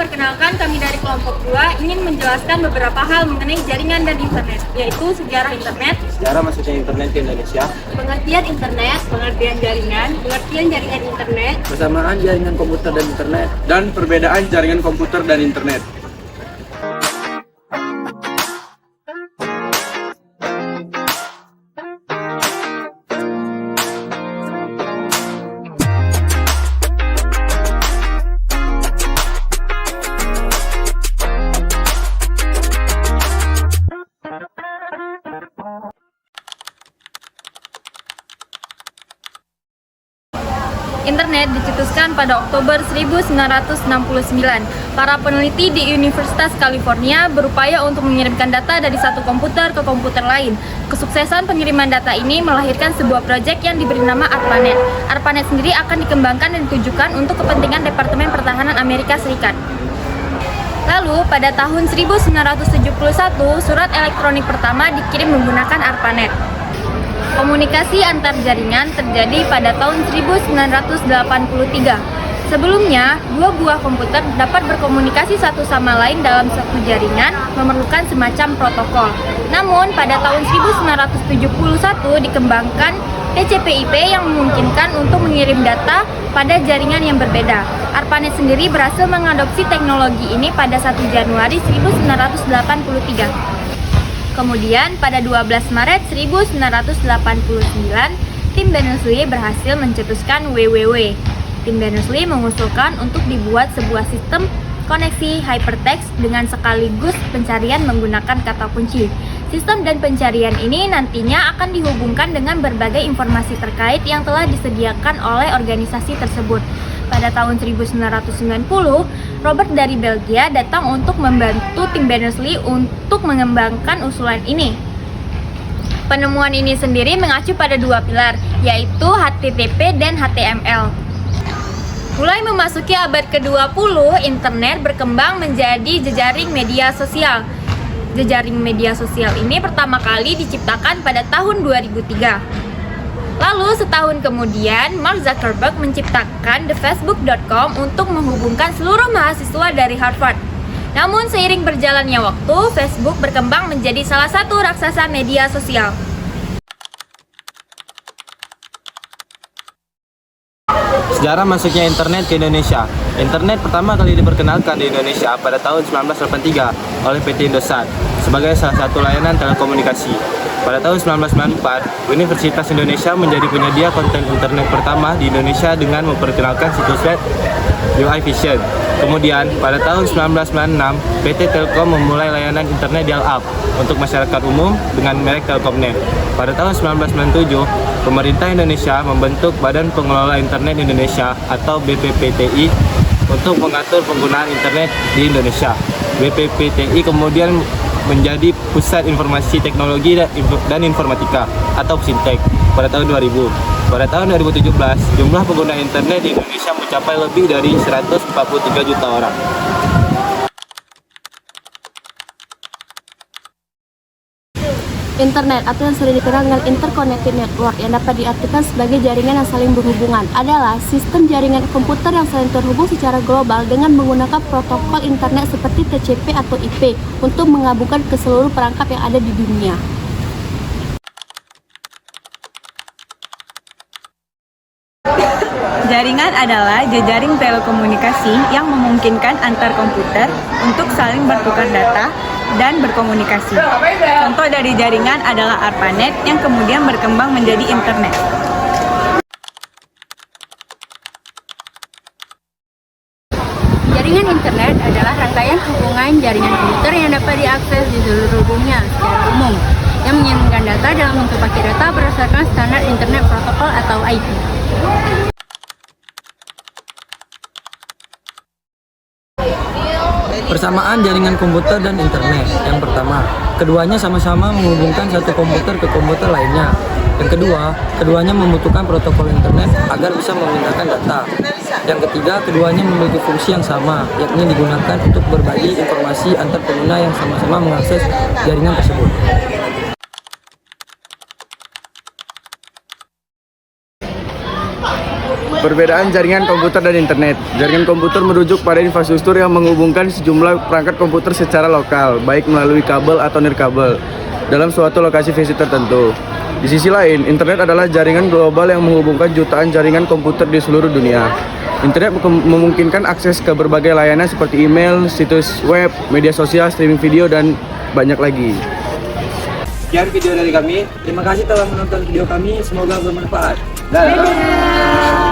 perkenalkan kami dari kelompok 2 ingin menjelaskan beberapa hal mengenai jaringan dan internet, yaitu sejarah internet, Sejarah masuknya internet ke Indonesia, pengertian internet, pengertian jaringan internet, persamaan jaringan komputer dan internet, dan perbedaan jaringan komputer dan internet. Internet dicetuskan pada Oktober 1969. Para peneliti di Universitas California berupaya untuk mengirimkan data dari satu komputer ke komputer lain. Kesuksesan pengiriman data ini melahirkan sebuah proyek yang diberi nama ARPANET. ARPANET sendiri akan dikembangkan dan ditujukan untuk kepentingan Departemen Pertahanan Amerika Serikat. Lalu, pada tahun 1971, surat elektronik pertama dikirim menggunakan ARPANET. Komunikasi antar jaringan terjadi pada tahun 1983. Sebelumnya, dua buah komputer dapat berkomunikasi satu sama lain dalam satu jaringan memerlukan semacam protokol. Namun, pada tahun 1971 dikembangkan TCP/IP yang memungkinkan untuk mengirim data pada jaringan yang berbeda. ARPANET sendiri berhasil mengadopsi teknologi ini pada 1 Januari 1983. Kemudian, pada 12 Maret 1989, tim Berners-Lee berhasil mencetuskan WWW. Tim Berners-Lee mengusulkan untuk dibuat sebuah sistem koneksi hypertext dengan sekaligus pencarian menggunakan kata kunci. Sistem dan pencarian ini nantinya akan dihubungkan dengan berbagai informasi terkait yang telah disediakan oleh organisasi tersebut. Pada tahun 1990, Robert dari Belgia datang untuk membantu tim Berners-Lee untuk mengembangkan usulan ini. Penemuan ini sendiri mengacu pada dua pilar, yaitu HTTP dan HTML. Mulai memasuki abad ke-20, internet berkembang menjadi jejaring media sosial. Jejaring media sosial ini pertama kali diciptakan pada tahun 2003. Lalu setahun kemudian, Mark Zuckerberg menciptakan thefacebook.com untuk menghubungkan seluruh mahasiswa dari Harvard. Namun seiring berjalannya waktu, Facebook berkembang menjadi salah satu raksasa media sosial. Sejarah masuknya internet ke Indonesia. Internet pertama kali diperkenalkan di Indonesia pada tahun 1983 oleh PT Indosat sebagai salah satu layanan telekomunikasi. Pada tahun 1994, Universitas Indonesia menjadi penyedia konten internet pertama di Indonesia dengan memperkenalkan situs web UI Vision. Kemudian, pada tahun 1996, PT Telkom memulai layanan internet dial-up untuk masyarakat umum dengan merek Telkomnet. Pada tahun 1997, pemerintah Indonesia membentuk Badan Pengelola Internet Indonesia atau BPPTI untuk mengatur penggunaan internet di Indonesia. BPPTI kemudian menjadi Pusat Informasi Teknologi dan Informatika atau Pusintek pada tahun 2000. Pada tahun 2017, jumlah pengguna internet di Indonesia mencapai lebih dari 143 juta orang. Internet atau yang sering dikenal dengan Interconnected Network yang dapat diartikan sebagai jaringan yang saling berhubungan adalah sistem jaringan komputer yang saling terhubung secara global dengan menggunakan protokol internet seperti TCP atau IP untuk menghubungkan ke seluruh perangkap yang ada di dunia. Jaringan adalah jejaring telekomunikasi yang memungkinkan antar komputer untuk saling bertukar data dan berkomunikasi. Contoh dari jaringan adalah ARPANET yang kemudian berkembang menjadi internet. Jaringan internet adalah rangkaian hubungan jaringan komputer yang dapat diakses di seluruh dunia secara umum, yang menyambungkan data dalam bentuk paket data berdasarkan standar Internet Protocol atau IP. Persamaan jaringan komputer dan internet. Yang pertama, keduanya sama-sama menghubungkan satu komputer ke komputer lainnya. Yang kedua, keduanya membutuhkan protokol internet agar bisa memindahkan data. Yang ketiga, keduanya memiliki fungsi yang sama, yakni digunakan untuk berbagi informasi antar pengguna yang sama-sama mengakses jaringan tersebut. Perbedaan jaringan komputer dan internet. Jaringan komputer merujuk pada infrastruktur yang menghubungkan sejumlah perangkat komputer secara lokal, baik melalui kabel atau nirkabel, dalam suatu lokasi fisik tertentu. Di sisi lain, internet adalah jaringan global yang menghubungkan jutaan jaringan komputer di seluruh dunia. Internet memungkinkan akses ke berbagai layanan seperti email, situs web, media sosial, streaming video, dan banyak lagi. Sekian video dari kami. Terima kasih telah menonton video kami. Semoga bermanfaat. Dadah.